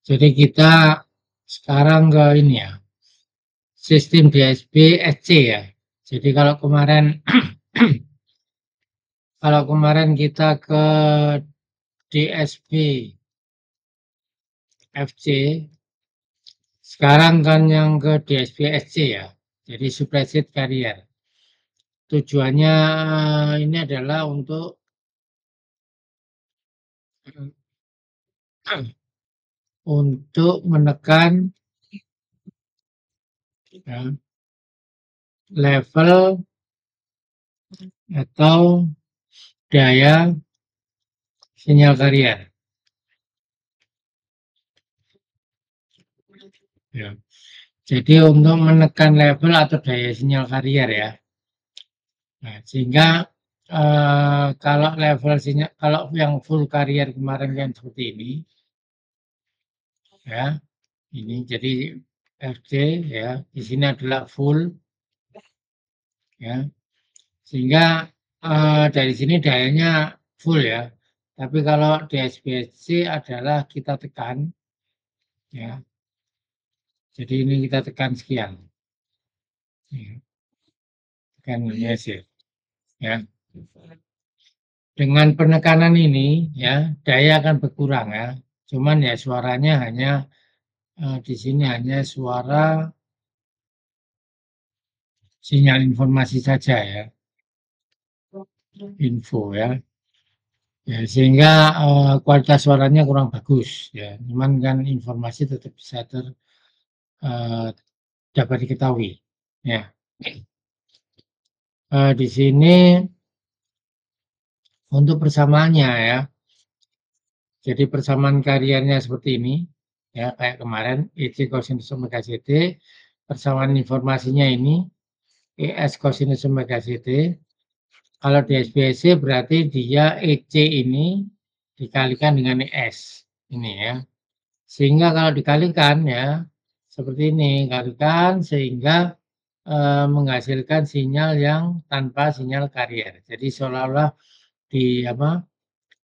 Jadi kita sekarang ke ini ya, sistem DSP SC ya. Jadi kalau kemarin kita ke DSP FC, sekarang kan yang ke DSP SC ya. Jadi supply side carrier. Tujuannya ini adalah untuk menekan ya, level atau daya sinyal carrier. Ya. Jadi untuk menekan level atau daya sinyal carrier ya. Nah, sehingga kalau level sinyal, kalau yang full carrier kemarin kan seperti ini, ya, ini jadi FD ya, di sini adalah full, ya, sehingga dari sini dayanya full ya. Tapi kalau DSPC adalah kita tekan, ya, jadi ini kita tekan sekian, ya, tekan sih, ya. Dengan penekanan ini ya daya akan berkurang ya. Cuman ya suaranya hanya di sini hanya suara sinyal informasi saja ya, info ya. Ya sehingga kualitas suaranya kurang bagus ya. Cuman kan informasi tetap bisa eh, dapat diketahui ya. Di sini untuk persamaannya ya. Jadi persamaan kariernya seperti ini ya kayak kemarin EC cosinus omega CT, persamaan informasinya ini ES cosinus omega CT. Kalau di SPSC berarti dia EC ini dikalikan dengan ES ini ya. Sehingga kalau dikalikan ya seperti ini, kalikan sehingga menghasilkan sinyal yang tanpa sinyal karier. Jadi seolah-olah di apa?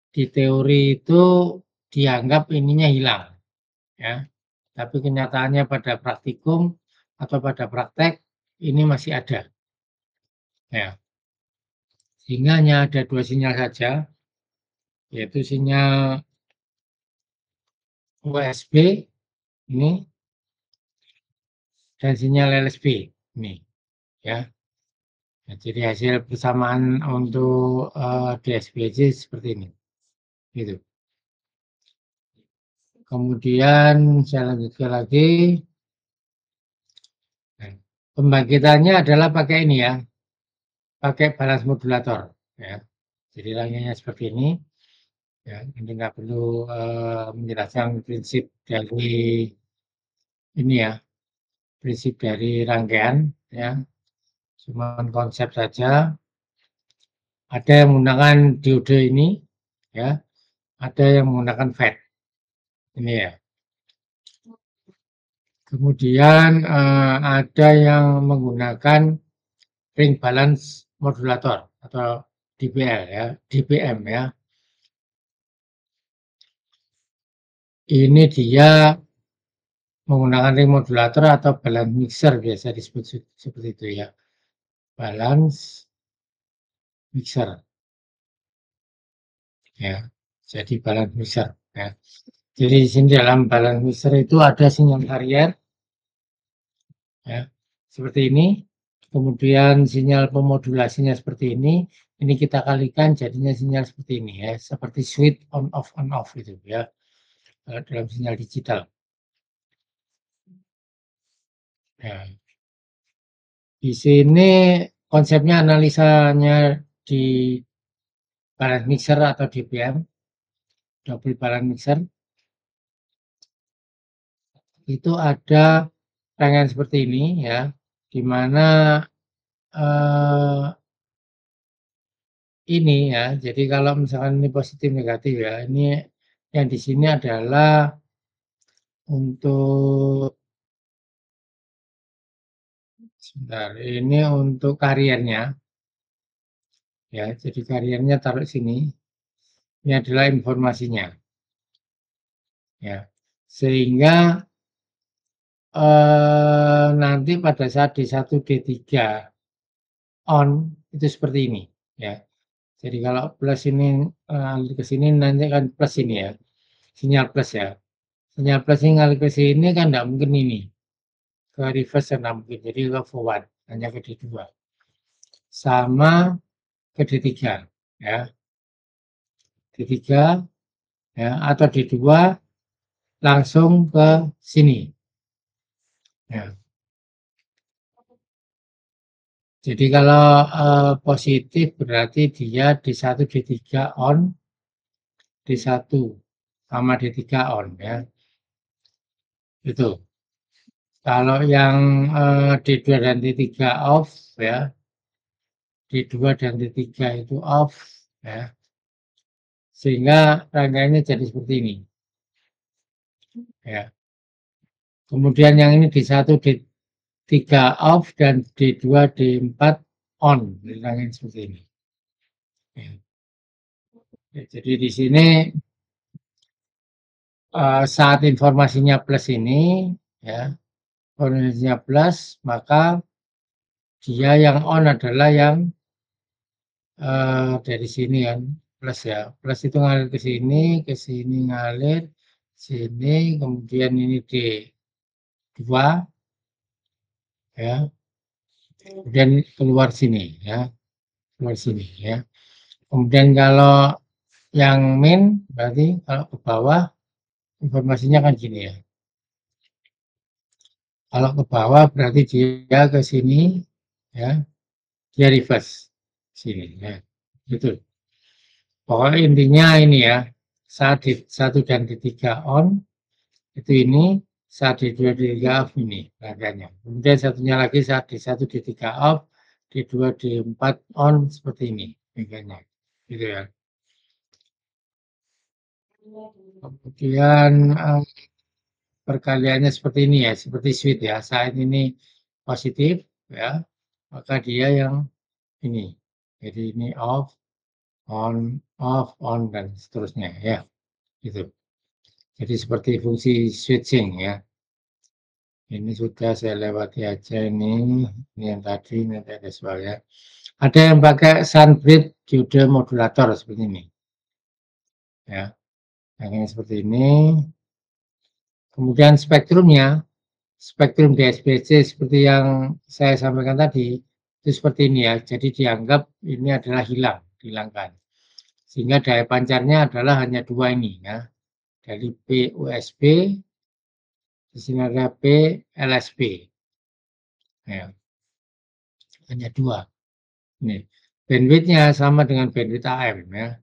Di teori itu dianggap ininya hilang ya. Tapi kenyataannya pada praktikum atau pada praktek ini masih ada. Ya. Sehingga hanya ada dua sinyal saja, yaitu sinyal USB ini dan sinyal LSB ini ya. Nah, jadi hasil persamaan untuk DSPC seperti ini gitu. Kemudian saya lanjutkan lagi. Nah, pembangkitannya adalah pakai ini ya, pakai balance modulator ya. Jadi rangkaiannya seperti ini ya. Ini nggak perlu menjelaskan prinsip dari ini ya, prinsip dari rangkaian ya. Cuma konsep saja. Ada yang menggunakan diode ini ya, ada yang menggunakan FET ini ya. Kemudian ada yang menggunakan ring balance modulator atau DBL ya, DBM ya. Ini dia menggunakan ring modulator atau balance mixer biasa disebut seperti itu ya. Balance mixer ya. Jadi balance mixer ya. Jadi di sini dalam balance mixer itu ada sinyal carrier ya. Seperti ini. Kemudian sinyal pemodulasinya seperti ini. Ini kita kalikan jadinya sinyal seperti ini ya, seperti switch on off gitu ya. Dalam sinyal digital. Ya. Di sini konsepnya analisanya di balance mixer atau DBM, double balance mixer, itu ada rangkaian seperti ini ya, di mana ini ya, jadi kalau misalkan ini positif negatif ya, ini yang di sini adalah untuk sebentar, ini untuk kariernya ya, jadi kariernya taruh sini. Ini adalah informasinya. ya. Sehingga nanti pada saat D1, D3 on itu seperti ini, ya. Jadi kalau plus ini ngalir ke sini nanti kan plus ini ya, sinyal plus ya. Sinyal plus ini ngalir ke sini kan enggak mungkin ini, ke reverse enggak mungkin, jadi ke forward, hanya ke D2. Sama ke D3 ya. D3 ya atau D2 langsung ke sini. Ya. Jadi kalau positif berarti dia D1, D3 on, D1 sama D3 on ya. Itu. Kalau yang D2 dan D3 off ya. D2 dan D3 itu off ya. Sehingga rangkaiannya jadi seperti ini. Ya. Kemudian yang ini D1, D3 off dan D2, D4 on. Rangkaian seperti ini. Ya. Ya, jadi di sini saat informasinya plus ini ya, informasinya plus, maka dia yang on adalah yang dari sini kan plus ya, plus itu ngalir ke sini ngalir sini, kemudian ini D2 ya, kemudian keluar sini ya, keluar sini ya. Kemudian kalau yang min berarti kalau ke bawah informasinya kan gini ya. Kalau ke bawah berarti dia ke sini ya, dia reverse sini ya. Betul. Pokoknya intinya ini ya, saat D1 dan D3 on itu ini, saat D2, D3 off ini rangkaiannya. Kemudian satunya lagi saat D1, D3 off, D2, D4 on seperti ini rangkaiannya. Gitu ya. Kemudian perkaliannya seperti ini ya, seperti switch ya. Saat ini positif ya, maka dia yang ini. Jadi ini off, on dan seterusnya ya. Gitu. Jadi seperti fungsi switching ya. Ini sudah saya lewati aja ini yang tadi nanti ada soal ya. Ada yang pakai Sunbridge diode modulator seperti ini. Ya. Yang ini seperti ini. Kemudian spektrumnya, spektrum DSBC seperti yang saya sampaikan tadi, itu seperti ini ya. Jadi dianggap ini adalah dihilangkan. Sehingga daya pancarnya adalah hanya dua ini ya. Dari PUSB, di sini ada PLSB. Ya. Hanya dua. Ini bandwidth-nya sama dengan bandwidth AM ya.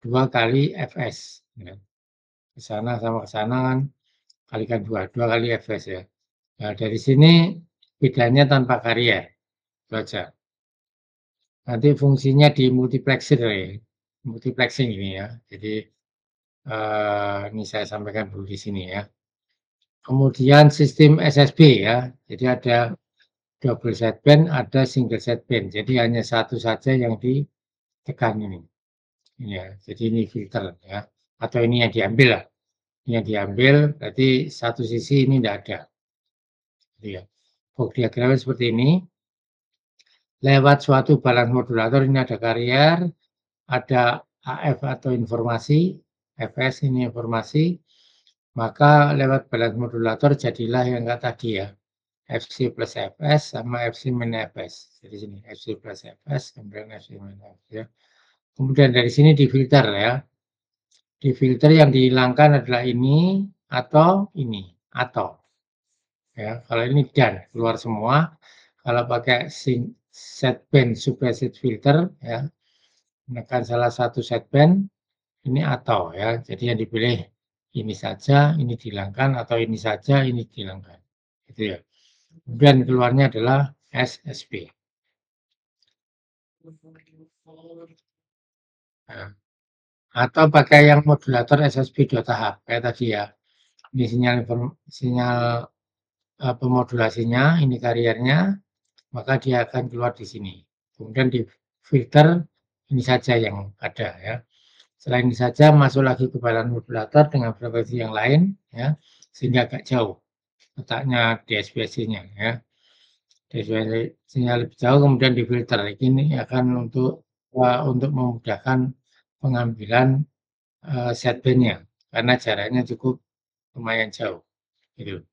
2 kali Fs ya. Ke sana sama ke sana kan kalikan 2 kali Fs ya. Nah, dari sini bedanya tanpa karier. Itu aja. Nanti fungsinya di multiplexer ya. Multiplexing ini ya. Jadi ini saya sampaikan dulu di sini ya. Kemudian sistem SSB ya. Jadi ada double sideband, ada single sideband. Jadi hanya satu saja yang ditekan ini. Ya, jadi ini filter ya. Atau ini yang diambil lah. Ini yang diambil, berarti satu sisi ini tidak ada. Gitu ya. Block diagramnya seperti ini. Lewat suatu balance modulator ini ada karier, ada AF atau informasi, Fs ini informasi, maka lewat balance modulator jadilah yang kata tadi ya, Fc plus Fs sama Fc min Fs. Jadi sini Fc plus Fs, kemudian Fc min Fs ya. Kemudian dari sini difilter ya. Difilter yang dihilangkan adalah ini atau ini, atau. Ya, kalau ini dan keluar semua. Kalau pakai sideband suppressed filter ya, menekan salah satu sideband ini atau ya. Jadi yang dipilih ini saja, ini dihilangkan atau ini saja, ini dihilangkan. Gitu ya. Kemudian keluarnya adalah SSB. Nah, atau pakai yang modulator SSB 2 tahap kayak tadi ya. Ini sinyal pemodulasinya, ini kariernya, maka dia akan keluar di sini. Kemudian di filter ini saja yang ada ya. Selain ini saja masuk lagi ke balan modulator dengan frekuensi yang lain, ya, sehingga agak jauh letaknya DSPC-nya, ya. DSPC-nya lebih jauh kemudian difilter. Ini akan untuk memudahkan pengambilan sideband-nya karena jaraknya cukup lumayan jauh, gitu.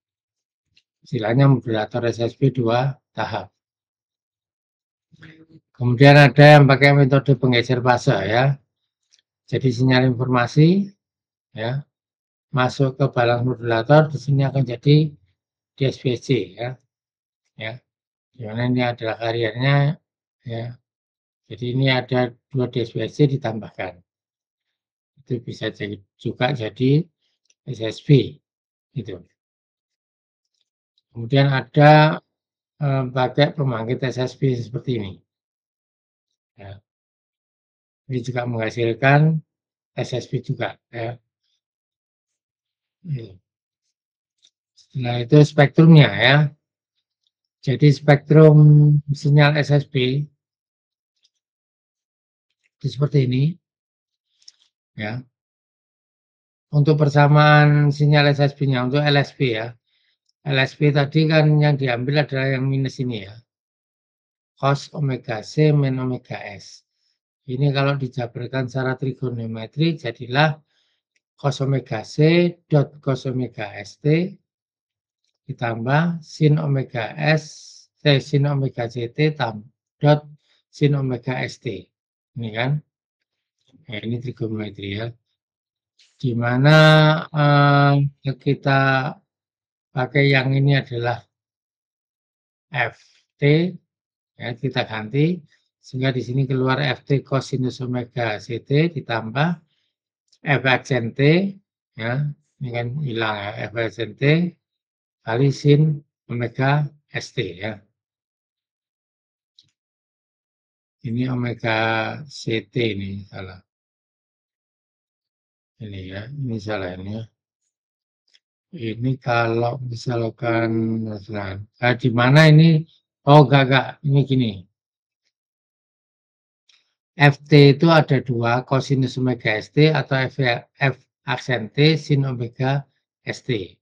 Istilahnya modulator SSB 2 tahap. Kemudian ada yang pakai metode penggeser fase, ya. Jadi sinyal informasi, ya, masuk ke balans modulator, di sini akan jadi DSPC, ya. Ya. Di mana ini adalah kariernya, ya. Jadi ini ada 2 DSPC ditambahkan. Itu bisa jadi juga jadi SSB, gitu. Kemudian ada pakai pembangkit SSB seperti ini. Ya. Ini juga menghasilkan SSB juga, ya. Nah, itu spektrumnya, ya. Jadi spektrum sinyal SSB itu seperti ini, ya. Untuk persamaan sinyal SSB-nya untuk LSB, ya. LSB tadi kan yang diambil adalah yang minus ini, ya. Cos omega C min omega S. Ini kalau dijabarkan secara trigonometri jadilah cos omega C dot cos omega ST ditambah sin omega S, sin omega CT dot sin omega ST. Ini kan, ya, ini trigonometri, ya. Di mana kita pakai yang ini adalah FT, ya, kita ganti sehingga di sini keluar FT cosinus omega CT ditambah Fxn T, ya, ini kan hilang, ya, Fxn T kali sin omega ST, ya. Ini omega CT ini salah. Ini, ya, ini salah ini, ya. Ini kalau misalkan di mana ini? Oh, enggak, ini gini. FT itu ada 2, cosinus omega ST atau F aksen T sin omega ST.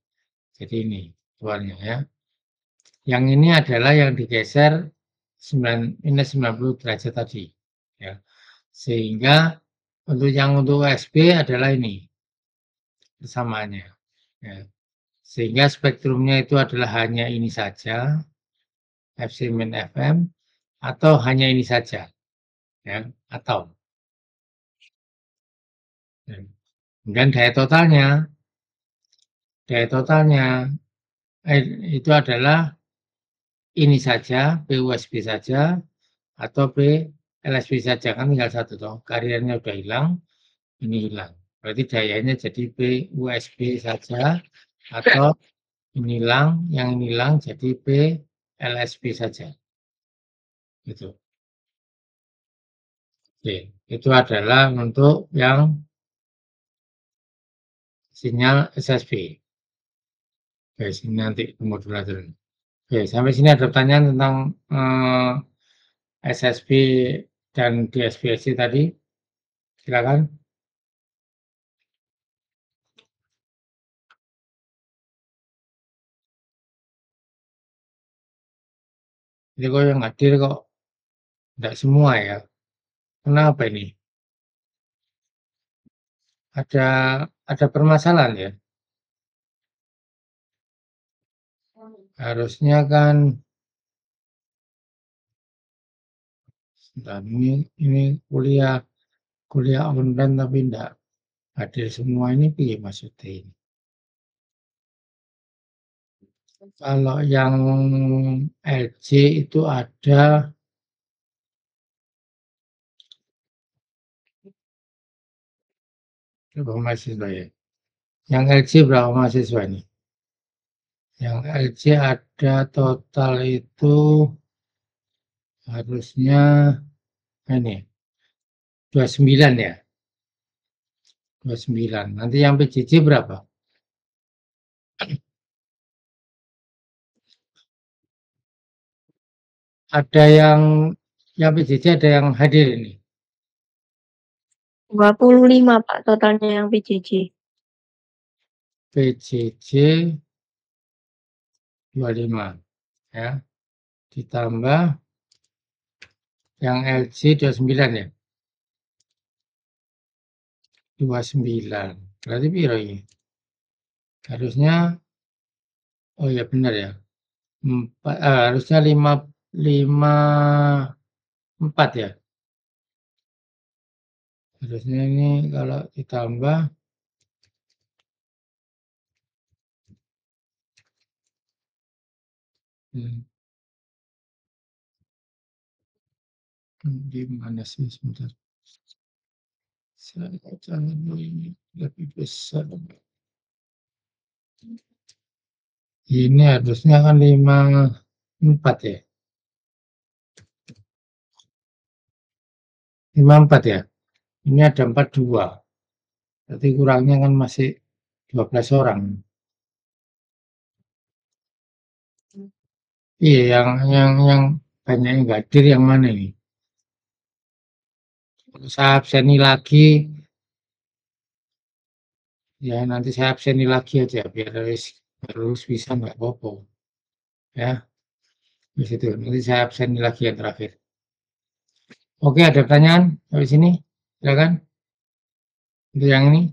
Jadi ini keluarnya, ya. Yang ini adalah yang digeser minus 90 derajat tadi, ya. Sehingga untuk USB adalah ini persamaannya, ya. Sehingga spektrumnya itu adalah hanya ini saja, FC min FM, atau hanya ini saja, ya, atau. Kemudian daya totalnya itu adalah ini saja, PUSB saja, atau PLSB saja, kan tinggal satu toh, kariernya udah hilang, ini hilang. Berarti dayanya jadi PUSB saja, atau ini hilang, yang ini hilang jadi PLSB saja. Gitu. Oke, itu adalah untuk yang sinyal SSB. Oke, sini nanti modulator. Oke, sampai sini ada pertanyaan tentang SSB dan DSPC tadi. Silakan. Ini kok yang hadir kok tidak semua, ya. Kenapa ini? Ada permasalahan, ya. Harusnya kan ini kuliah online tapi tidak hadir semua, ini piye maksudnya ini? Kalau yang LJ itu ada berapa mahasiswa, ya? Yang LJ berapa mahasiswa ini? Yang LJ ada total itu harusnya ini 29, ya. 29. Nanti yang PJJ berapa? Ada yang PJJ ada yang hadir ini. 25 Pak totalnya yang PJJ. PJJ 25 ya. Ditambah yang LJ 29 ya. 29. Berarti piro ini? Harusnya oh ya benar ya. Harusnya 54 ya. Harusnya ini kalau ditambah gimana sih sebentar. Saya jangan ini lebih besar. Ini harusnya kan 54 ya. 54 ya. Ini ada 42. Berarti kurangnya kan masih 12 orang. Iya, yang banyak yang nggak hadir yang mana ini? Kalau saya abseni lagi, ya nanti saya abseni lagi aja biar harus bisa nggak apa-apa. Ya, di situ. Nanti saya abseni lagi yang terakhir. Oke, ada pertanyaan dari sini? Silakan. Untuk yang ini.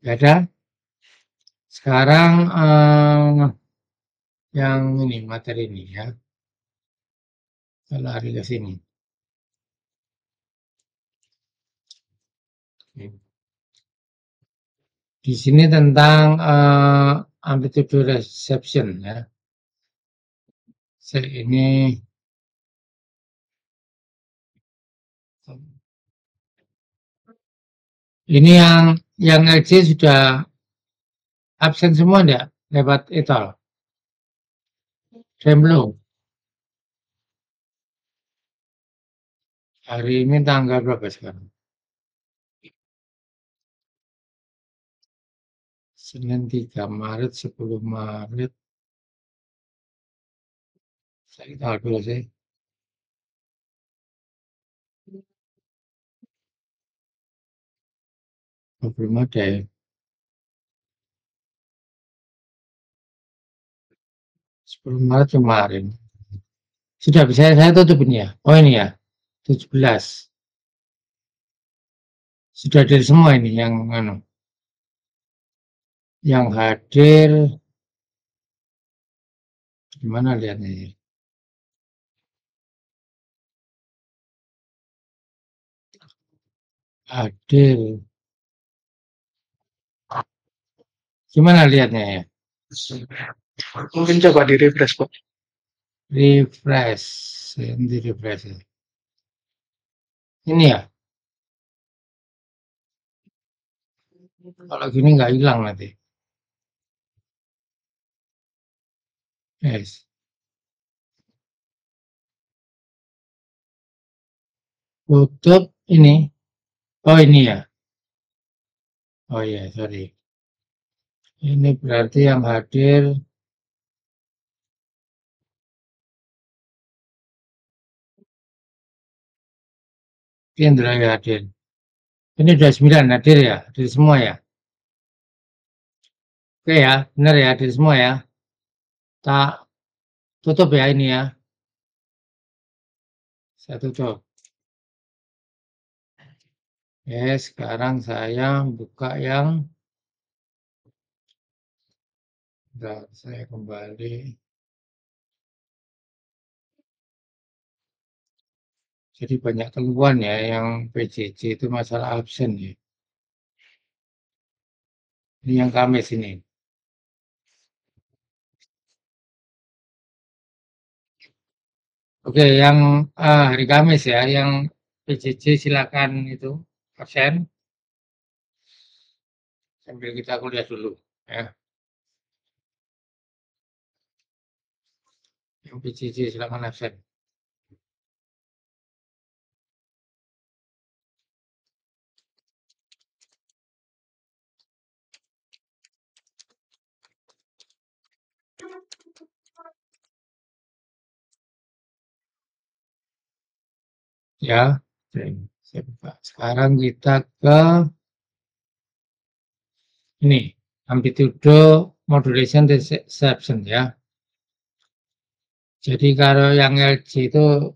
Nggak ada. Sekarang yang ini materi ini ya. Kita lari ke sini. Di sini tentang amplitude reception ya. Ini yang LJ sudah absen semua enggak lewat etol? Saya belum. Hari ini tanggal berapa sekarang? Senin 3 Maret, 10 Maret. Saya tahu dulu sih. Oh, belum ada ya. 10 Maret kemarin. Sudah bisa saya tutup ini ya? Oh ini ya, 17. Sudah dari semua ini yang hadir. Gimana lihatnya ya? Hadir. Gimana lihatnya ya? Mungkin coba di refresh, Pak. Refresh. Nanti refresh ya. Ini ya? Kalau gini nggak hilang nanti. Yes. Tutup ini. Oh ini ya. Oh iya, sorry. Ini berarti yang hadir Indra ya hadir. Ini udah 9 hadir ya, hadir semua ya. Oke ya, benar ya, hadir semua ya. Tak tutup ya ini ya. Saya tutup. Sekarang saya buka yang saya kembali. Jadi banyak keluhan ya yang PJJ itu masalah absen ya. Ini yang Kamis ini. Oke, yang hari Kamis ya, yang PJJ silakan itu absen. Sambil kita kuliah dulu ya. Yang PJJ silakan absen. ya. Saya buka. Sekarang kita ke ini, amplitude modulation reception ya. Jadi kalau yang LG itu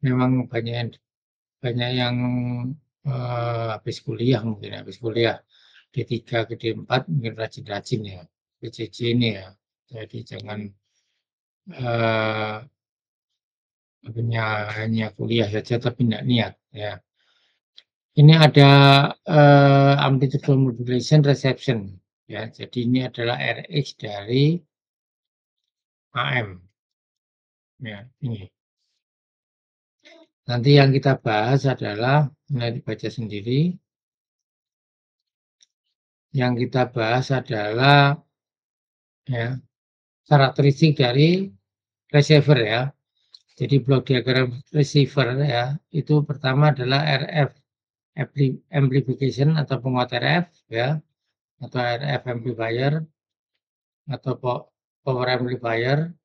memang banyak yang habis kuliah mungkin habis kuliah D3 ke D4 mungkin rajin-rajin ya PJJ ini ya. Jadi jangan hanya kuliah saja tapi tidak niat ya. Ini ada amplitude modulation reception ya. Jadi ini adalah RX dari AM ya ini. Nanti yang kita bahas adalah nanti baca sendiri. Yang kita bahas adalah ya karakteristik dari receiver ya. Jadi blok diagram receiver ya, itu pertama adalah RF amplification atau penguat RF ya, atau RF amplifier atau power amplifier.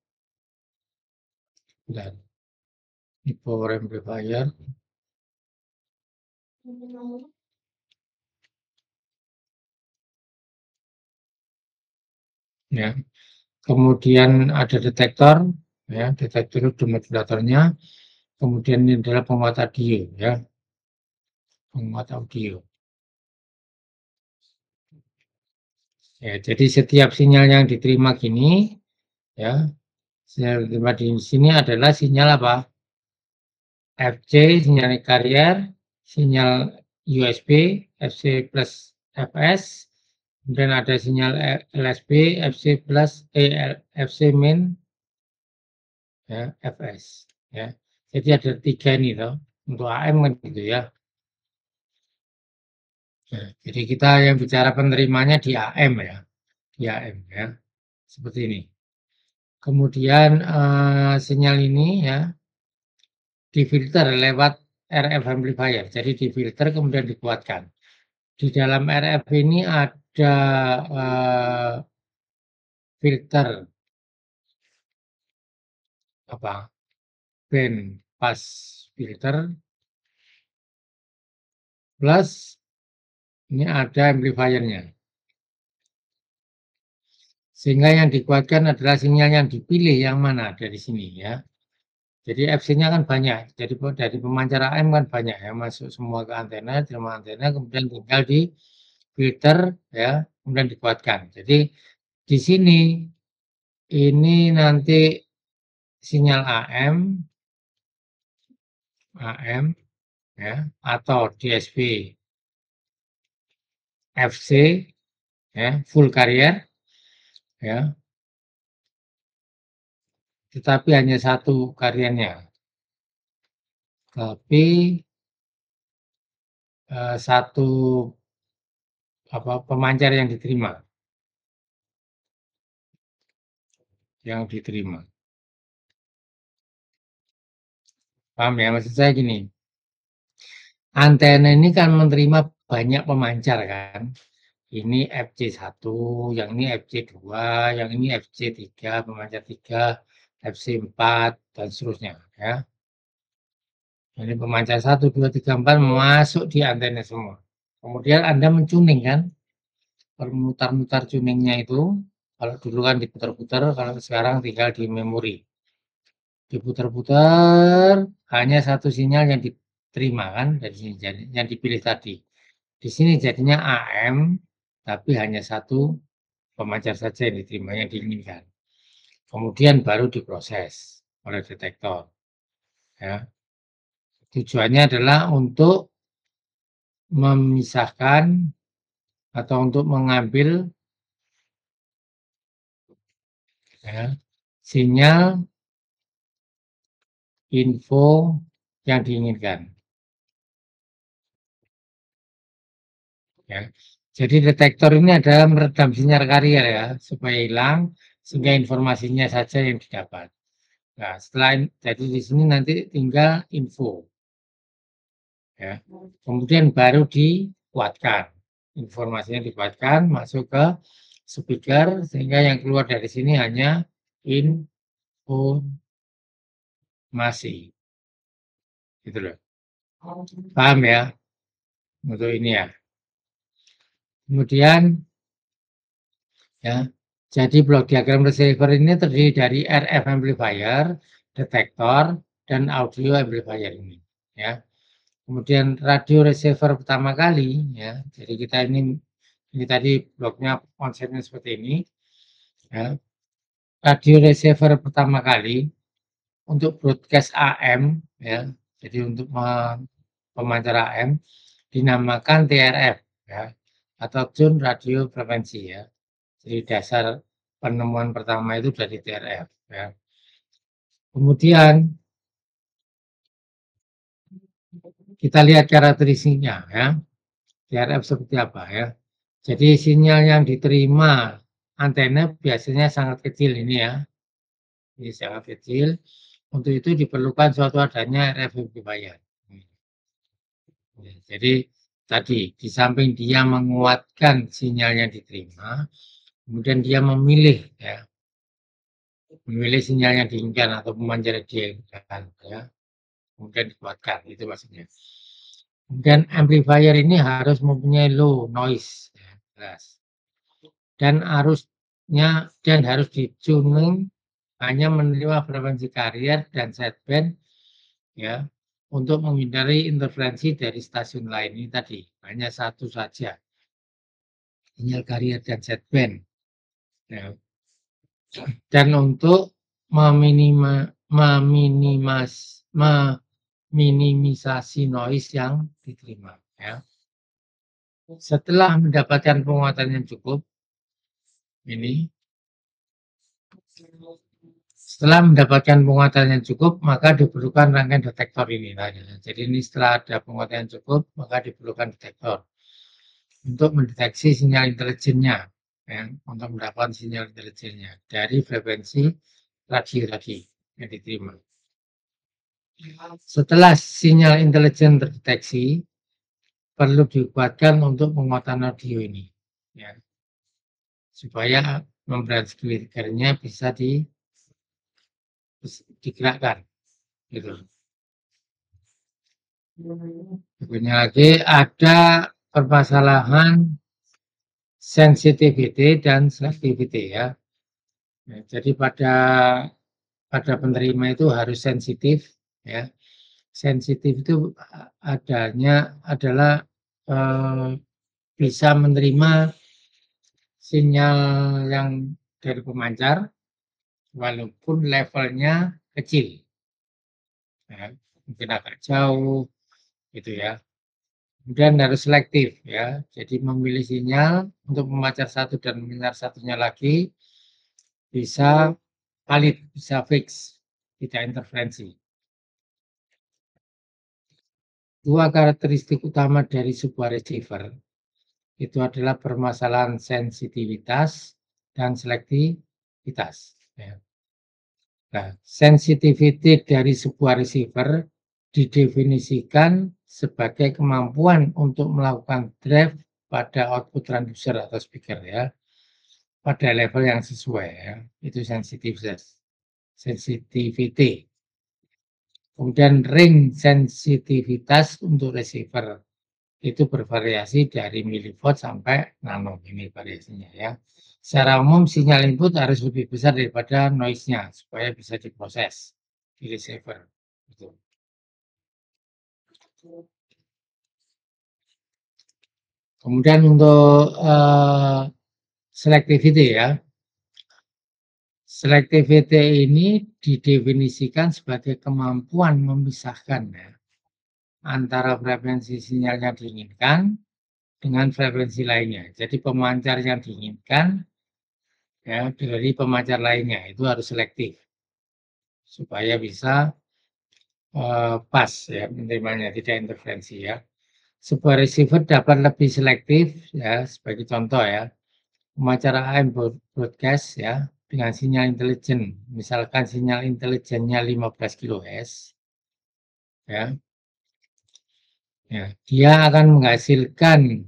Dan ini power amplifier. Ya. Kemudian ada detektor ya, detektor itu modulatornya. Kemudian ini adalah penguat audio ya. Penguat audio. Ya, jadi setiap sinyal yang diterima gini ya, sinyal diterima di sini adalah sinyal apa? FC, sinyal carrier, sinyal USB, FC plus FS, kemudian ada sinyal LSB, FC plus FC min, ya, FS. Ya. Jadi ada 3 ini toh, untuk AM kan gitu ya. Nah, jadi kita yang bicara penerimanya di AM ya, di AM ya, seperti ini. Kemudian sinyal ini ya difilter lewat RF amplifier, jadi difilter kemudian dikuatkan. Di dalam RF ini ada filter apa? Band pass filter plus ini ada amplifiernya. Sehingga yang dikuatkan adalah sinyal yang dipilih yang mana dari sini ya. Jadi FC-nya kan banyak. Jadi dari pemancar AM kan banyak ya, masuk semua ke antena, terima antena, kemudian tinggal di filter ya, kemudian dikuatkan. Jadi di sini ini nanti sinyal AM ya, atau DSP FC ya, full carrier ya. Tetapi hanya satu kariernya. Tapi satu pemancar yang diterima. Paham ya? Maksud saya gini, antena ini kan menerima banyak pemancar kan. Ini FC1, yang ini FC2, yang ini FC3, pemancar 3, FC4, dan seterusnya ya. Ini pemancar 1, 2, 3, 4 masuk di antena semua. Kemudian Anda mencuning kan, mutar-mutar tuningnya itu, kalau dulu kan diputar-putar, kalau sekarang tinggal di memori. Diputar-putar, hanya satu sinyal yang diterima kan, dari sini, yang dipilih tadi. Di sini jadinya AM, tapi hanya satu pemancar saja yang diterima, yang diinginkan. Kemudian baru diproses oleh detektor. Ya. Tujuannya adalah untuk memisahkan atau untuk mengambil ya, sinyal info yang diinginkan. Ya. Jadi detektor ini adalah meredam sinyal karier ya, supaya hilang, sehingga informasinya saja yang didapat. Nah, setelah jadi di sini nanti tinggal info. Ya. Kemudian baru dikuatkan. Informasinya dikuatkan, masuk ke speaker, sehingga yang keluar dari sini hanya informasi. gitu loh. Paham ya? Untuk ini ya. Kemudian ya, jadi blok diagram receiver ini terdiri dari RF amplifier, detektor, dan audio amplifier ini ya. Kemudian radio receiver pertama kali ya. Jadi kita ini tadi bloknya konsepnya seperti ini ya. Radio receiver pertama kali untuk broadcast AM ya. Jadi untuk pemancar AM dinamakan TRF ya, atau tune radio frekuensi ya. Jadi dasar penemuan pertama itu dari TRF ya. Kemudian kita lihat karakteristiknya ya. TRF seperti apa ya. Jadi sinyal yang diterima antena biasanya sangat kecil ini ya. Ini sangat kecil. Untuk itu diperlukan suatu adanya RF amplifier. Jadi tadi di samping dia menguatkan sinyal yang diterima, kemudian dia memilih ya, memilih sinyal yang diinginkan atau pemancar yang diinginkan ya, kemudian dikuatkan, itu maksudnya. Kemudian amplifier ini harus mempunyai low noise ya, jelas. Dan harus di-tuning hanya menerima frekuensi carrier dan sideband ya, untuk menghindari interferensi dari stasiun lain. Ini tadi hanya satu saja, sinyal carrier dan sideband ya. Dan untuk meminimisasi noise yang diterima ya. Setelah mendapatkan penguatan yang cukup ini, setelah mendapatkan penguatan yang cukup, maka diperlukan rangkaian detektor ini. Jadi ini setelah ada penguatan yang cukup, maka diperlukan detektor untuk mendeteksi sinyal intelijennya, ya, untuk mendapatkan sinyal intelijennya dari frekuensi radio tadi yang diterima. Setelah sinyal intelijen terdeteksi, perlu dikuatkan untuk penguatan audio ini, ya, supaya membran splitter-nya bisa digerakkan, gitu. Berikutnya lagi ada permasalahan sensitivity dan selectivity ya. Jadi pada penerima itu harus sensitif ya. Sensitif itu adalah bisa menerima sinyal yang dari pemancar walaupun levelnya kecil, ya, mungkin agak jauh gitu ya. Kemudian harus selektif ya, jadi memilih sinyal untuk pemancar satu dan pemancar satunya lagi bisa valid, bisa fix, tidak interferensi. Dua karakteristik utama dari sebuah receiver itu adalah permasalahan sensitivitas dan selektivitas. Ya. Nah, sensitivity dari sebuah receiver didefinisikan sebagai kemampuan untuk melakukan drive pada output transducer atau speaker ya, pada level yang sesuai ya, itu sensitivity. Kemudian ring sensitivitas untuk receiver itu bervariasi dari milivolt sampai nano, ini variasinya ya. Secara umum sinyal input harus lebih besar daripada noise-nya supaya bisa diproses di receiver. Gitu. Kemudian untuk selectivity ya. Selectivity ini didefinisikan sebagai kemampuan memisahkan ya, antara frekuensi sinyal yang diinginkan dengan frekuensi lainnya. Jadi pemancar yang diinginkan ya dari pemancar lainnya itu harus selektif supaya bisa pas ya menerimanya, tidak interferensi ya. Sebuah receiver dapat lebih selektif ya, sebagai contoh ya, pemancar AM broadcast ya dengan sinyal intelijen, misalkan sinyal intelijennya 15 kHz ya. Ya, dia akan menghasilkan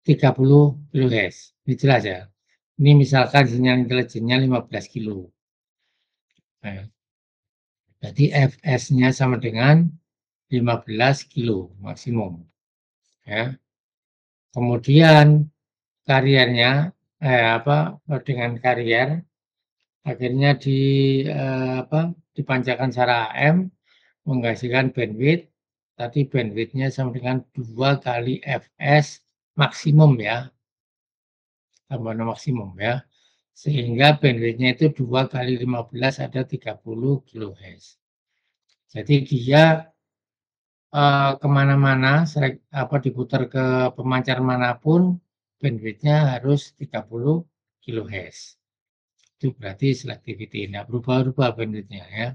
30 kHz. Ini jelas ya. Ini misalkan sinyal intelijennya 15 kilo. Nah, jadi Fs-nya sama dengan 15 kilo maksimum. Ya. Kemudian kariernya dengan karier akhirnya dipancarkan secara AM menghasilkan bandwidth. Tadi bandwidth-nya sama dengan 2 kali fs maksimum ya. Tambah maksimum ya. Sehingga bandwidth-nya itu 2 kali 15 ada 30 kHz. Jadi dia kemana-mana, diputar ke pemancar manapun, bandwidth-nya harus 30 kHz. Itu berarti selectivity, tidak berubah-ubah bandwidth-nya ya.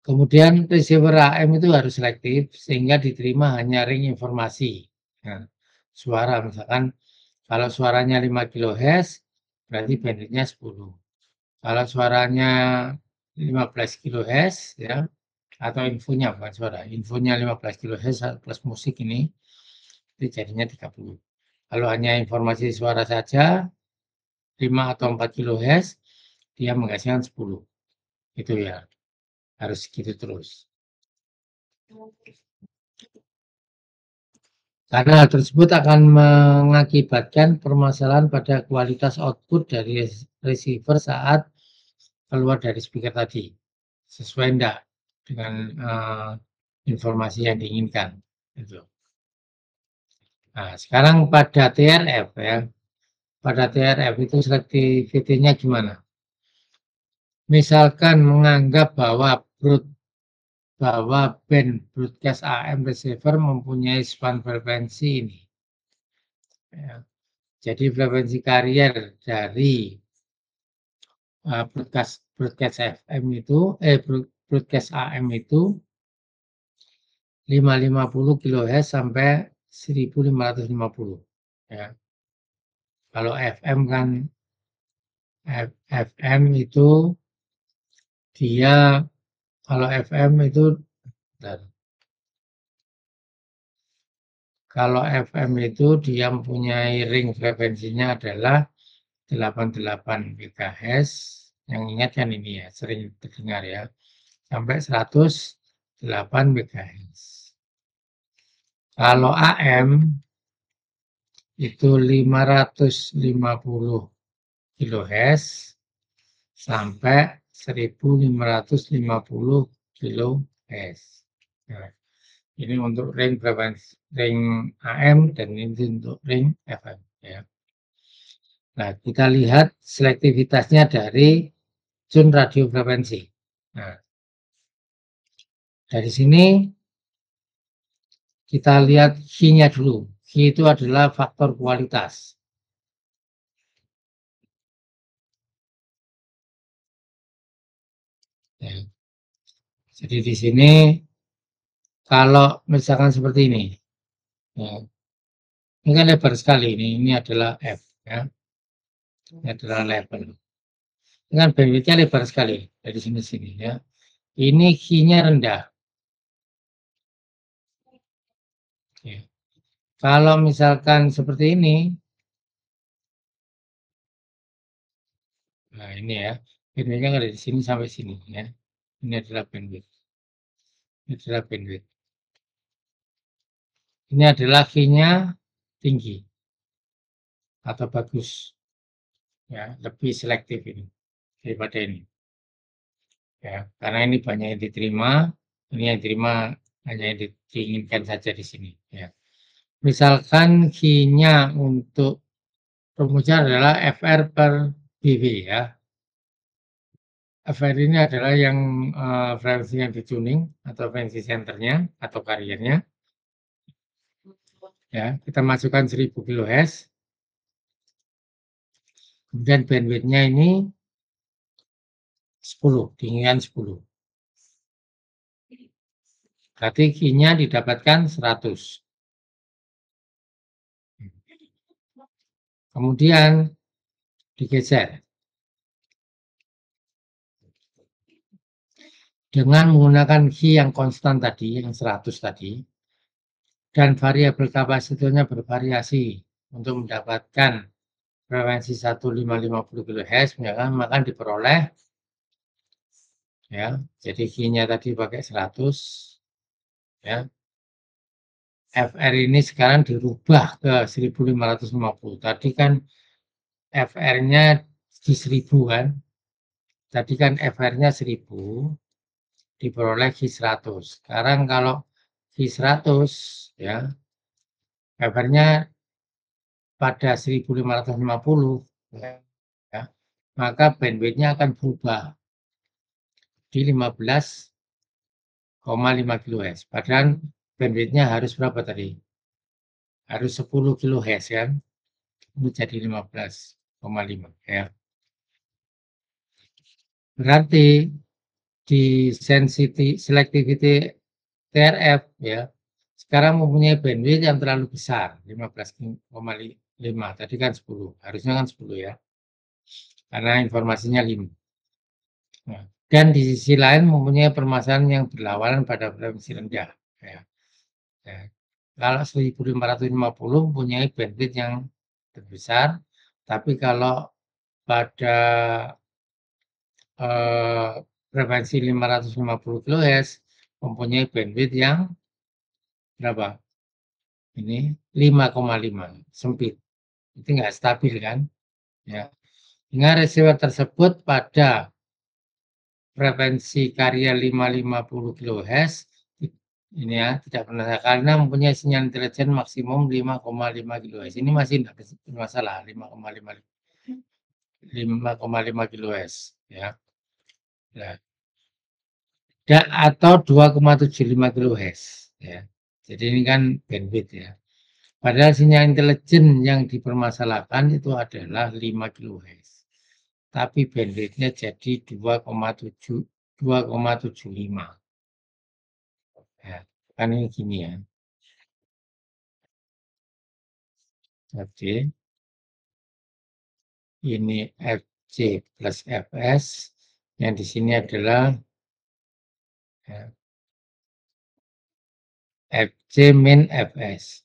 Kemudian receiver AM itu harus selektif sehingga diterima hanya ring informasi. Nah, suara misalkan kalau suaranya 5 kHz berarti bandwidth-nya 10. Kalau suaranya 15 kHz ya atau infonya bukan suara, infonya 15 kHz plus musik ini jadinya 30. Kalau hanya informasi suara saja 5 atau 4 kHz dia menghasilkan 10. Itu ya. Harus gitu terus. Karena hal tersebut akan mengakibatkan permasalahan pada kualitas output dari receiver saat keluar dari speaker tadi. Sesuai enggak dengan informasi yang diinginkan. Gitu. Nah, sekarang pada TRF ya. Pada TRF itu selectivity-nya gimana? Misalkan menganggap bahwa band broadcast AM receiver mempunyai span frekuensi ini. Ya. Jadi frekuensi karier dari broadcast FM itu, broadcast AM itu 550 kHz sampai 1550. Ya. Kalau FM kan FM itu dia kalau FM itu kalau FM itu dia mempunyai ring frekuensinya adalah 88 MHz. Yang ingat kan ini ya, sering terdengar ya. Sampai 108 MHz. Kalau AM itu 550 kHz sampai 1550 kHz. Nah, ini untuk ring frekuensi ring AM dan ini untuk ring FM ya. Nah, kita lihat selektivitasnya dari tune radio frekuensi. Nah, dari sini kita lihat Q-nya dulu. Q itu adalah faktor kualitas. Ya. Jadi di sini kalau misalkan seperti ini, ya, ini kan lebar sekali ini adalah F, ya, ini adalah level. Ini kan bandwidth-nya lebar sekali dari sini ya. Ini Q-nya rendah. Ya. Kalau misalkan seperti ini, nah ini ya, bandwidth-nya dari sini sampai sini ya. Ini adalah bandwidth. Ini adalah bandwidth. Ini adalah Q-nya tinggi atau bagus. Ya, lebih selektif ini daripada ini. Ya, karena ini banyak yang diterima, ini yang diterima hanya yang diinginkan saja di sini. Ya. Misalkan Q-nya untuk rumusnya adalah FR per BW ya. FR ini adalah yang frekuensi yang dituning atau frekuensi senternya atau kariernya. Ya, kita masukkan 1000 kHz. Kemudian bandwidth-nya ini 10, diinginkan 10. Berarti Q-nya didapatkan 100. Kemudian digeser. Dengan menggunakan Q yang konstan tadi, yang 100 tadi, dan variabel kapasitornya bervariasi untuk mendapatkan frekuensi 1550 kHz, maka diperoleh ya. Jadi Q-nya tadi pakai 100, ya. FR ini sekarang dirubah ke 1550. Tadi kan FR-nya di 1000 kan. Tadi kan FR-nya 1000, diperoleh Q100. Sekarang kalau Q100, ya, FR-nya pada 1550, ya, maka bandwidth-nya akan berubah di 15,5 kHz. Padahal bandwidth-nya harus berapa tadi? Harus 10 kHz kan? Ini jadi 15,5 ya. Berarti di selectivity TRF ya, sekarang mempunyai bandwidth yang terlalu besar, 15,5. Tadi kan 10, harusnya kan 10 ya. Karena informasinya 5. Nah, dan di sisi lain mempunyai permasalahan yang berlawanan pada frekuensi rendah. Ya. Ya. Kalau 1550 mempunyai bandwidth yang terbesar, tapi kalau pada frekuensi 550 kHz mempunyai bandwidth yang berapa? Ini 5,5, sempit. Itu enggak stabil kan? Ya. Sehingga receiver tersebut pada frekuensi karya 550 kHz ini ya, tidak pernah karena mempunyai sinyal intelijen maksimum 5,5 kHz. Ini masih tidak bermasalah 5,5 kHz ya. Nah, atau 2,75 kHz ya. Jadi ini kan bandwidth ya. Padahal sinyal intelijen yang dipermasalahkan itu adalah 5 kHz. Tapi bandwidth-nya jadi 2,75. Ya, kan ini gini ya. Jadi ini FC plus Fs, yang di sini adalah ya, Fc min Fs.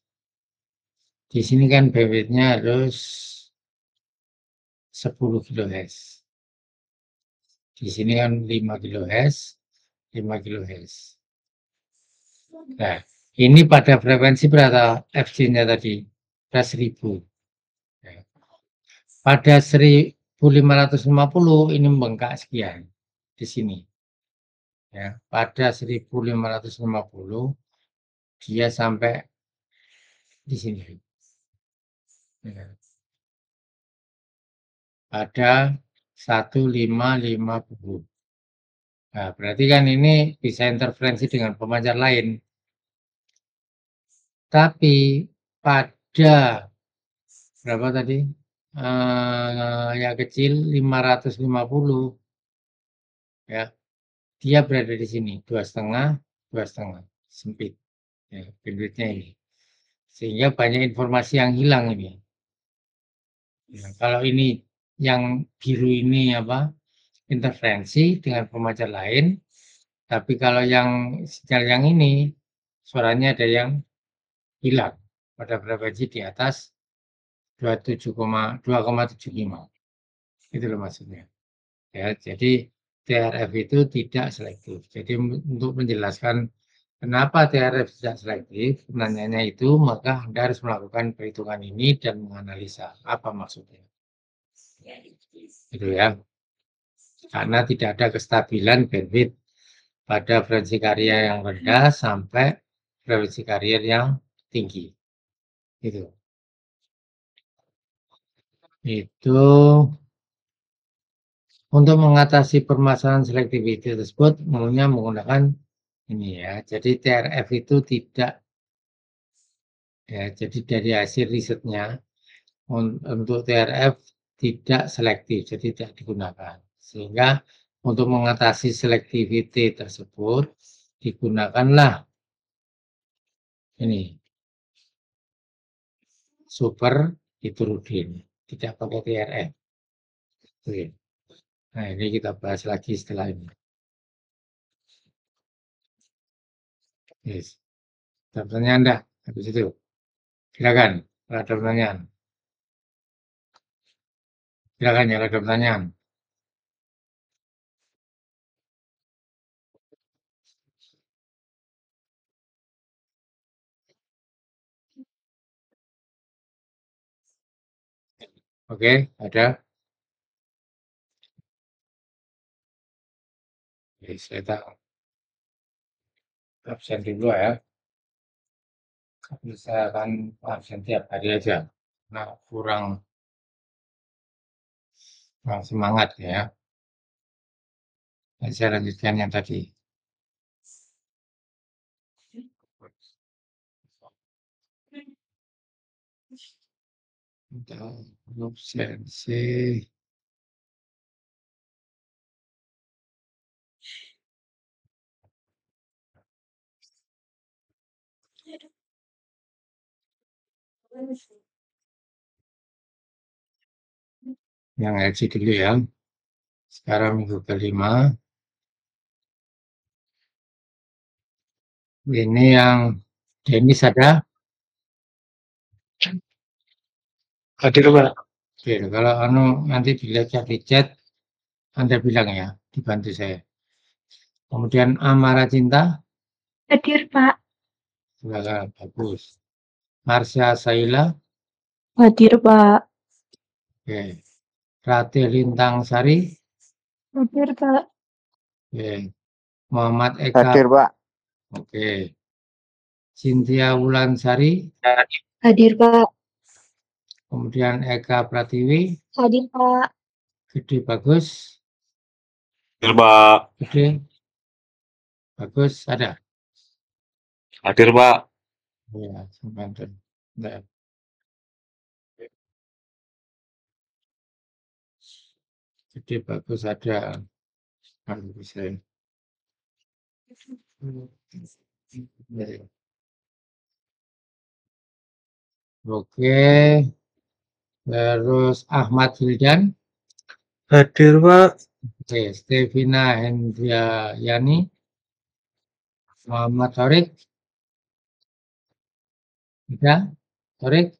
Di sini kan bandwidth-nya harus 10 kHz. Di sini kan 5 kHz, 5 kHz. Nah, ini pada frekuensi berapa Fc-nya tadi? Pada 1000. Ya. Pada 1550 ini membengkak sekian di sini. Ya, pada 1550 dia sampai di sini. Ya. Pada 1550. Nah, berarti kan ini bisa interferensi dengan pemancar lain. Tapi pada berapa tadi? Yang kecil 550 ya. Dia berada di sini 2,5 sempit. Ya, bandwidth-nya ini. Sehingga banyak informasi yang hilang ini. Ya, kalau ini yang biru ini apa? Interferensi dengan pemancar lain. Tapi kalau yang sinyal yang ini suaranya ada yang hilang pada frekuensi di atas 2,75. Itu loh maksudnya. Ya, jadi TRF itu tidak selektif. Jadi untuk menjelaskan kenapa TRF tidak selektif, penanyanya itu, maka Anda harus melakukan perhitungan ini dan menganalisa apa maksudnya. Itu ya. Karena tidak ada kestabilan bandwidth pada frekuensi karya yang rendah sampai frekuensi karya yang tinggi. Itu. Itu untuk mengatasi permasalahan selektivitas tersebut umumnya menggunakan ini ya. Jadi TRF itu tidak ya, jadi dari hasil risetnya untuk TRF tidak selektif, jadi tidak digunakan. Sehingga untuk mengatasi selektivitas tersebut digunakanlah ini super heterogen, tidak pakai TRF. Oke. Nah, ini kita bahas lagi setelah ini. Yes. Ada pertanyaan enggak? Habis itu. Silakan, kalau ada pertanyaan. Silakan ya, kalau ada pertanyaan. Oke, ada. Oke, saya tak absen dulu ya. Saya akan absen tiap hari aja. Nah, kurang semangat ya. Saya lanjutkan yang tadi. Absensi. Yang LC dulu ya. Sekarang minggu kelima. Ini yang Denis ada. Hadir, Pak. Oke, kalau nanti dilihat di chat, Anda bilang ya, dibantu saya. Kemudian Amara Cinta. Hadir, Pak. Silakan, bagus. Marsha Saila. Hadir, Pak. Oke. Rati Lintang Sari. Hadir, Pak. Oke. Muhammad Eka. Hadir, Pak. Oke. Cynthia Wulansari. Hadir, Pak. Kemudian Eka Pratiwi. Hadir, Pak. Gede Bagus. Hadir, Pak. Gede. Bagus, ada. Hadir, Pak. Ya, sebentar. Nah. Gede Bagus ada. Kalau bisa. Oke. Terus Ahmad Hildan. Hadir, Pak. Oke, Stevina Hendriayani. Muhammad Torik. Ada? Torik?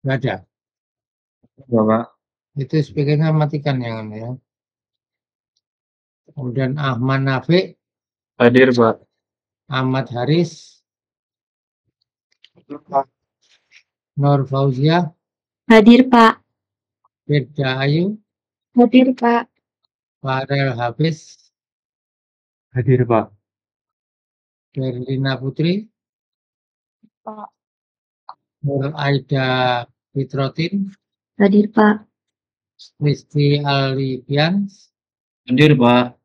Nggak ada. Bapak. Itu speakernya matikan yang ini ya. Kemudian Ahmad Nafi. Hadir, Pak. Ahmad Haris. Nur Fauzia. Hadir, Pak. Firda Ayu. Hadir, Pak. Farel Hafiz. Hadir, Pak. Berlina Putri. Pak. Nur Aida Fitrotin. Hadir, Pak. Rizky Alifian. Hadir, Pak.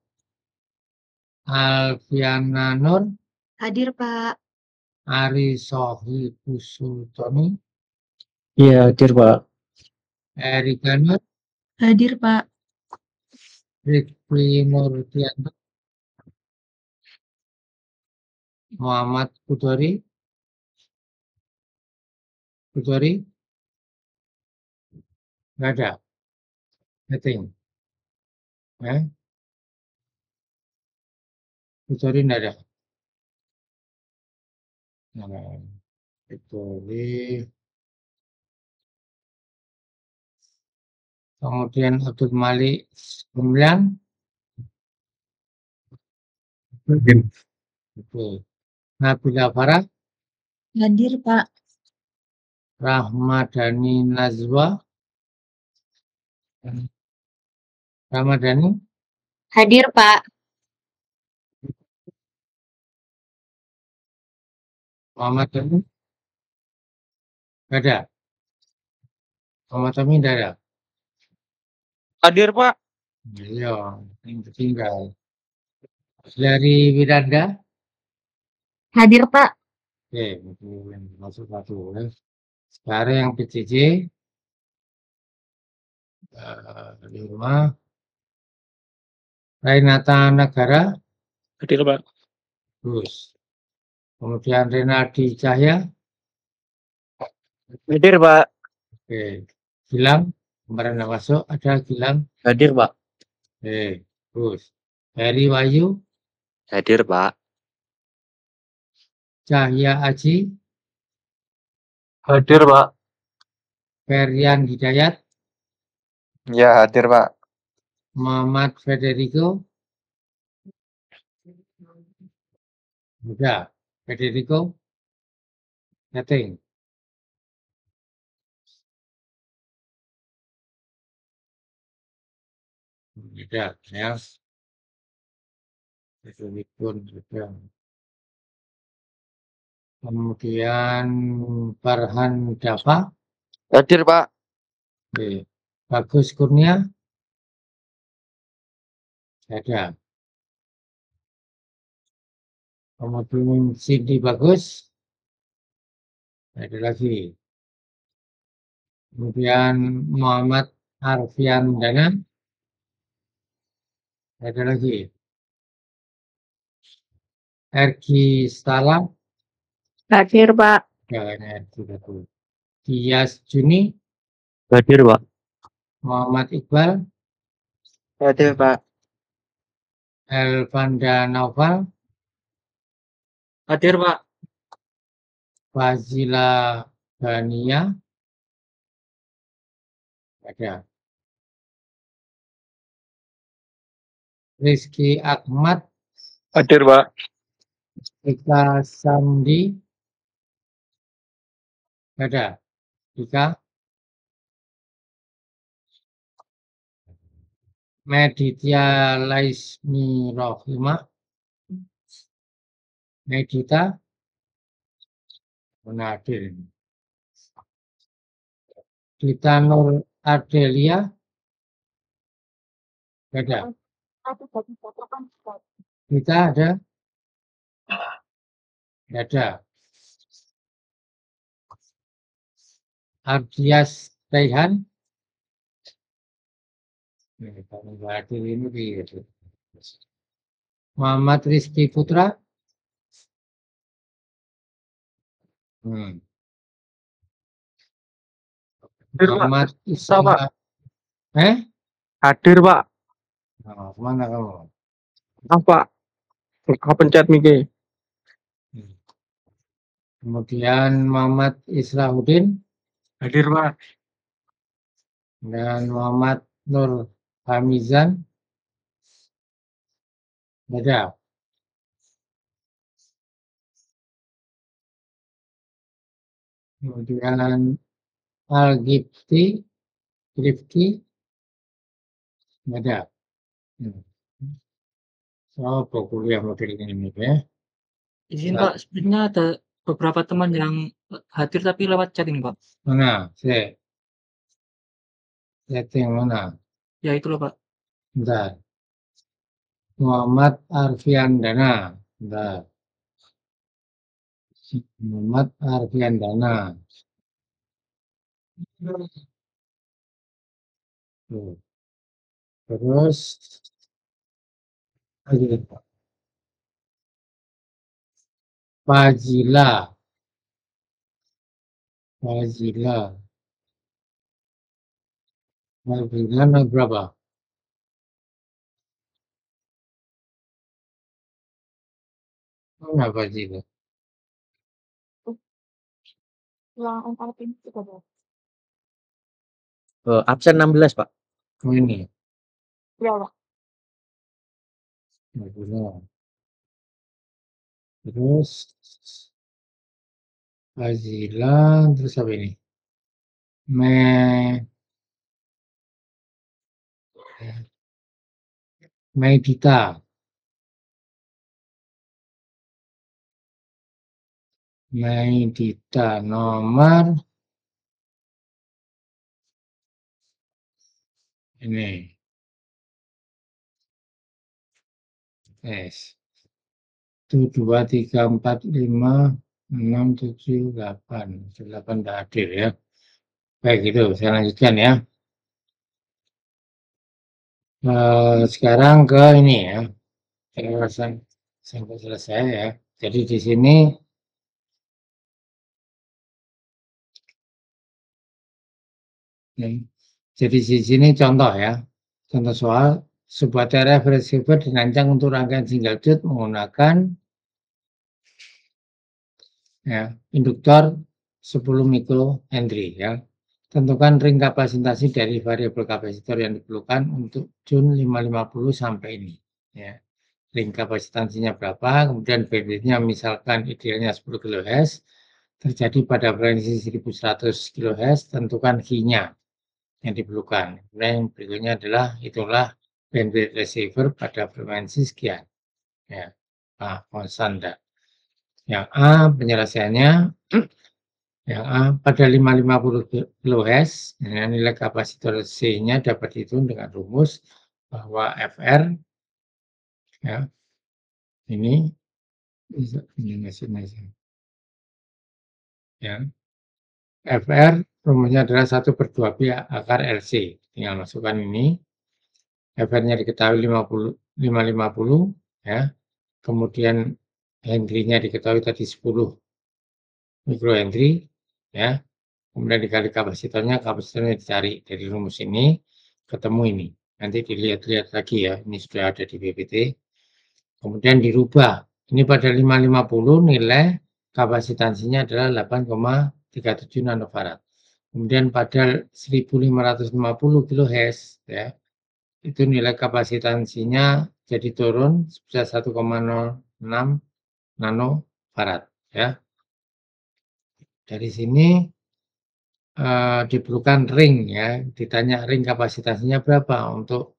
Alfiana Nur. Hadir, Pak. Ari Sohibusultoni. Iya, hadir, Pak. Erika Nur. Hadir, Pak. Rizky Nurtianto. Muhammad Kudori. Kudori. Nggak ada. Meeting. Ya. Kudori nggak ada. Nah, Kudori. Kemudian Abdul Malik 9. Oke. Nabila Farah. Hadir, Pak. Rahmadani Nazwa. Ramadhani. Hadir, Pak. Muhammad Tami. Nggak ada. Muhammad Tami nggak ada. Hadir, Pak. Iya, yang tertinggal. Dari Wiranda. Hadir, Pak. Oke, masuk satu. Ya. Sekarang yang PCC. 5. Renata Negara. Hadir, Pak. Terus. Kemudian Renaldi Cahya. Hadir, Pak. Oke. Gilang. Kemarin nggak masuk. Ada Gilang. Hadir, Pak. Oke. Terus. Heri Wahyu. Hadir, Pak. Cahya Aji. Hadir, Pak. Ferian Hidayat. Ya, hadir, Pak. Muhammad Federico. Udah. Federico. Setting. Beda ya. Itu beda. Kemudian Farhan Dava. Hadir, Pak. Oke. Bagus Kurnia. Ada. Kemudian Cindy Bagus. Ada lagi. Kemudian Muhammad Arfian Dana. Ada lagi. Erki Stala. Hadir, Pak. Jangan Erki Bagus. Tias Juni. Hadir, Pak. Muhammad Iqbal. Hadir, Pak. Elvanda Naufal. Hadir, Pak. Fazila Bania. Ada. Rizky Ahmad. Hadir, Pak. Ika Sandi. Ada. Ika. Meditya Laismi Rohimah. Medita. Hadir. Dita Nur Adelia. Ada. Dita ada. Ada. Ardias Raihan. Kalau nggak hadir ini begitu. Muhammad Rizky Putra. Hadir, Pak. Muhammad Bisa, Pak. Isra. Hadir, Pak. Oh, kemana kamu? Apa? Pencet Miki. Kemudian Muhammad Israhuddin Hadir, Pak. dan Muhammad Nur Hamizan. Ada. Kemudian Al-Gifti, Rifki. Ada. Oh, kuliah model ini ya. Izin Pak, sebenarnya ada beberapa teman yang hadir tapi lewat chat ini Pak. Mana? Setting mana? Ya itu loh Pak. Bentar. Muhammad Arfian Dana. Bentar. Muhammad Arfian Dana. Tuh. Terus Fazila. Fazila naik berapa? Mana Fazila? Absen 16, Pak. Oh, ini. Ya, Pak. Fazila. Terus Fazila, terus apa ini? Medita. Medita nomor ini. S. 1, 2, 3, 4, 5, 6, 7, 8. 8 tidak hadir ya. Baik, itu saya lanjutkan ya. Sekarang ke ini ya. Sampai selesai ya. Jadi di sini contoh ya. Contoh soal sebuah TRF receiver dirancang untuk rangkaian single dot menggunakan ya, induktor 10 mikrohenry ya. Tentukan ring kapasitasi dari variabel kapasitor yang diperlukan untuk Jun 550 sampai ini ya. Ring kapasitansinya berapa, kemudian bandwidthnya misalkan idealnya 10 kHz, terjadi pada frekuensi 1100 kHz, tentukan key-nya yang diperlukan. Kemudian yang berikutnya adalah itulah bandwidth receiver pada frekuensi sekian. Ya, konstan enggak. Yang A penyelesaiannya, yang A pada 550 kHz, ya, nilai kapasitor C-nya dapat dihitung dengan rumus bahwa FR, ya, ini masih. Ya. FR rumusnya adalah 1/2 akar LC. Tinggal masukkan ini. FR-nya diketahui 550 ya. Kemudian Henry-nya diketahui tadi 10 mikrohenry ya. Kemudian dikali kapasitornya dicari dari rumus ini ketemu ini. Nanti dilihat-lihat lagi ya. Ini sudah ada di PPT. Kemudian dirubah. Ini pada 550 nilai kapasitansinya adalah 8,37 nanofarad. Kemudian pada 1550 kHz ya, itu nilai kapasitansinya jadi turun sebesar 1,06 nanofarad ya. Dari sini diperlukan ring ya, ditanya ring kapasitansinya berapa untuk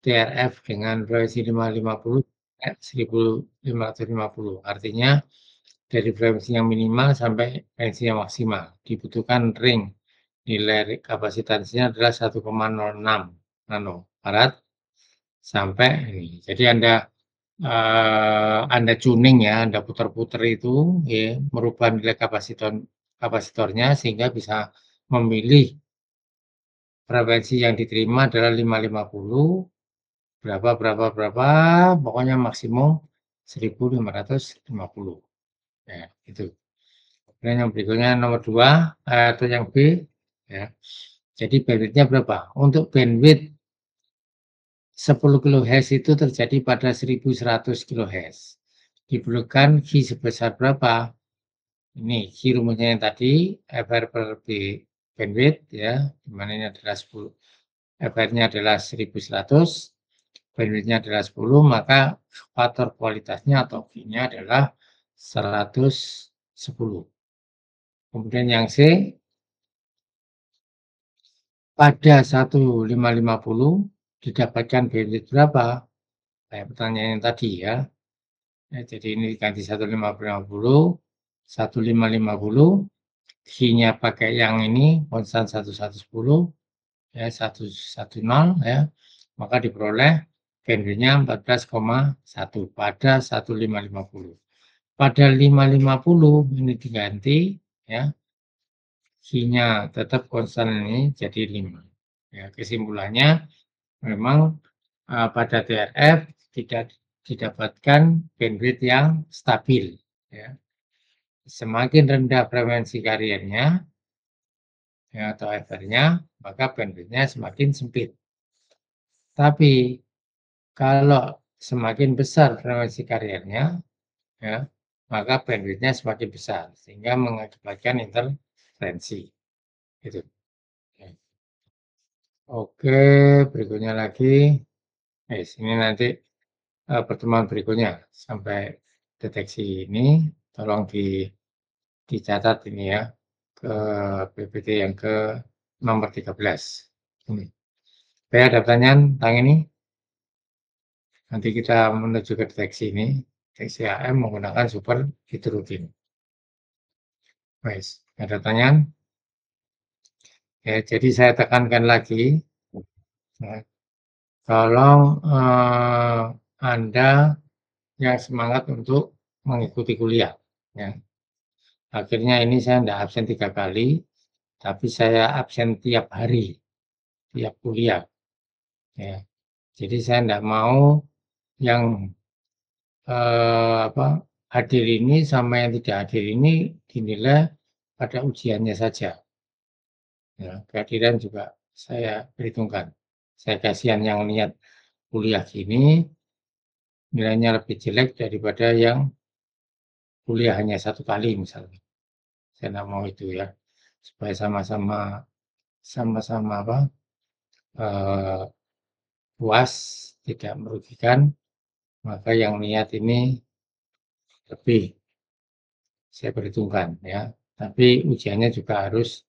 TRF dengan frekuensi 550 1550. Artinya dari frekuensi yang minimal sampai frekuensi yang maksimal dibutuhkan ring. Nilai kapasitansinya adalah 1,06 nanofarad sampai ini. Jadi Anda tuning ya, Anda putar-putar itu ya, merubah nilai kapasitornya sehingga bisa memilih frekuensi yang diterima adalah 550 berapa, pokoknya maksimum 1550. Ya, itu. Kemudian yang berikutnya nomor 2 atau yang B ya. Jadi bandwidth-nya berapa? Untuk bandwidth 10 kHz itu terjadi pada 1100 kHz. Diperlukan Q sebesar berapa? Ini Q rumusnya yang tadi, FR per B bandwidth ya, di mana ini adalah 10. FR-nya adalah 1100, bandwidth-nya adalah 10, maka faktor kualitasnya atau Q-nya adalah 110. Kemudian yang C, pada 1550 didapatkan bandwidth berapa? Kayak pertanyaan yang tadi ya. Jadi ini diganti 1550, 1550, Q-nya pakai yang ini, konstan 1110, ya 110 ya, maka diperoleh bandwidth-nya 14,1 pada 1550. Pada 550 ini diganti ya, Q-nya tetap konstan ini jadi 5. Ya, kesimpulannya memang pada TRF tidak didapatkan bandwidth yang stabil ya. Semakin rendah frekuensi kariernya ya, atau FR-nya, maka bandwidth-nya semakin sempit. Tapi kalau semakin besar frekuensi kariernya ya, maka bandwidth-nya semakin besar sehingga mengakibatkan interferensi. Gitu. Oke, berikutnya lagi. Ini nanti pertemuan berikutnya sampai deteksi ini tolong dicatat ini ya ke PPT yang ke nomor 13. Saya ada pertanyaan tentang ini? Nanti kita menuju ke deteksi ini, deteksi AM menggunakan super heterogen. Baik, ada pertanyaan? Ya, jadi saya tekankan lagi, ya, tolong Anda yang semangat untuk mengikuti kuliah. Ya. Akhirnya ini saya tidak absen 3 kali, tapi saya absen tiap hari, tiap kuliah. Ya. Jadi saya tidak mau yang hadir ini sama yang tidak hadir ini dinilai pada ujiannya saja. Ya, kehadiran juga saya perhitungkan. Saya kasihan yang niat kuliah gini, nilainya lebih jelek daripada yang kuliah hanya 1 kali misalnya. Saya tidak mau itu ya, supaya sama-sama puas, tidak merugikan, maka yang niat ini lebih saya perhitungkan ya. Tapi ujiannya juga harus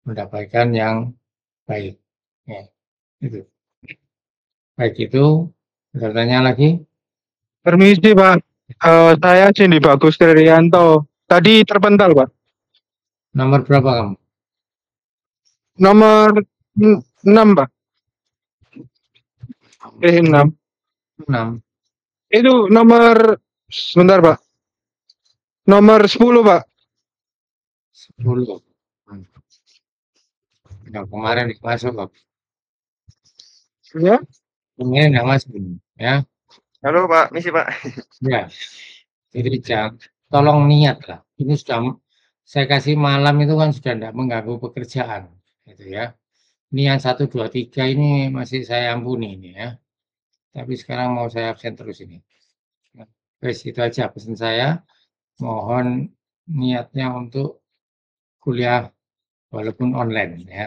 mendapatkan yang baik. Ya, itu. Baik itu, bertanya lagi? Permisi, Pak. Saya Cindy Bagus Trianto. Tadi terpental, Pak. Nomor berapa kamu? Nomor 6, Pak. 6. 6. Itu nomor sebentar, Pak. Nomor 10, Pak. 10. Nah, kemarin masuk kok. Ya. Kemarin nggak masuk ini, ya. Halo, Pak. Misi, Pak. Ya. Jadi tolong niat lah. Ini sudah saya kasih malam itu kan sudah tidak mengganggu pekerjaan, gitu ya. Ini yang 1, 2, 3 ini masih saya ampuni ini ya. Tapi sekarang mau saya absen terus ini. Wes itu aja pesan saya. Mohon niatnya untuk kuliah walaupun online ya.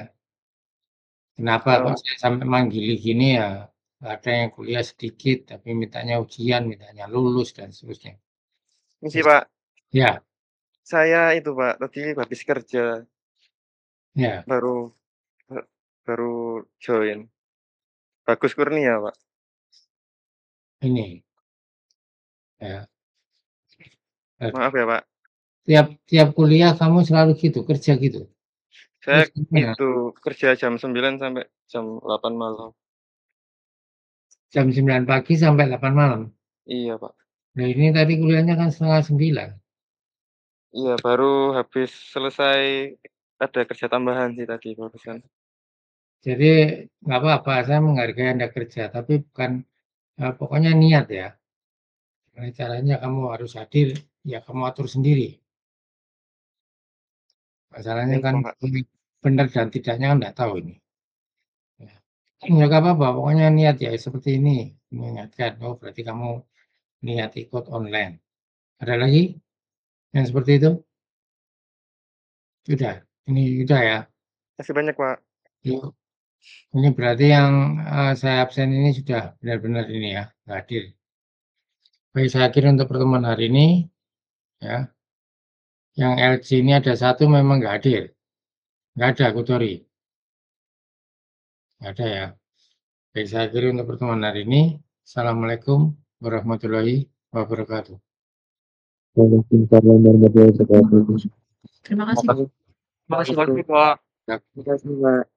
Kenapa kok saya sampai manggili gini ya? Ada yang kuliah sedikit tapi mintanya ujian, mintanya lulus dan seterusnya. Misi, Pak. Ya, Saya itu, Pak, tadi habis kerja ya. baru join. Bagus Kurnia, Pak. Ini. Ya. Maaf ya, Pak. Tiap kuliah kamu selalu gitu, kerja gitu. Saya Terus gimana? itu kerja jam 9 sampai jam 8 malam. Jam 9 pagi sampai 8 malam. Iya, Pak. Nah ini tadi kuliahnya kan setengah 9. Iya, baru habis selesai ada kerja tambahan sih tadi barusan. Jadi nggak apa-apa, saya menghargai Anda kerja, tapi bukan pokoknya niat ya. Gimana caranya kamu harus hadir, ya kamu atur sendiri. Masalahnya kan Pak. benar dan tidaknya kan nggak tahu ini. Ya, ya nggak apa-apa, pokoknya niat ya seperti ini. Mengingatkan, oh berarti kamu niat ikut online. Ada lagi yang seperti itu? Sudah, ini sudah ya. Kasih banyak, Pak. Yuk. Ini berarti yang saya absen ini sudah benar-benar ini ya, nggak hadir. Baik, saya akhiri untuk pertemuan hari ini. Ya, yang LG ini ada 1 memang nggak hadir. Nggak ada, Kutori. Nggak ada ya. Baik, saya akhiri untuk pertemuan hari ini. Assalamualaikum warahmatullahi wabarakatuh. Waalaikumsalam warahmatullahi wabarakatuh. Terima kasih. Terima kasih, Pak. Ya. Terima kasih, Pak.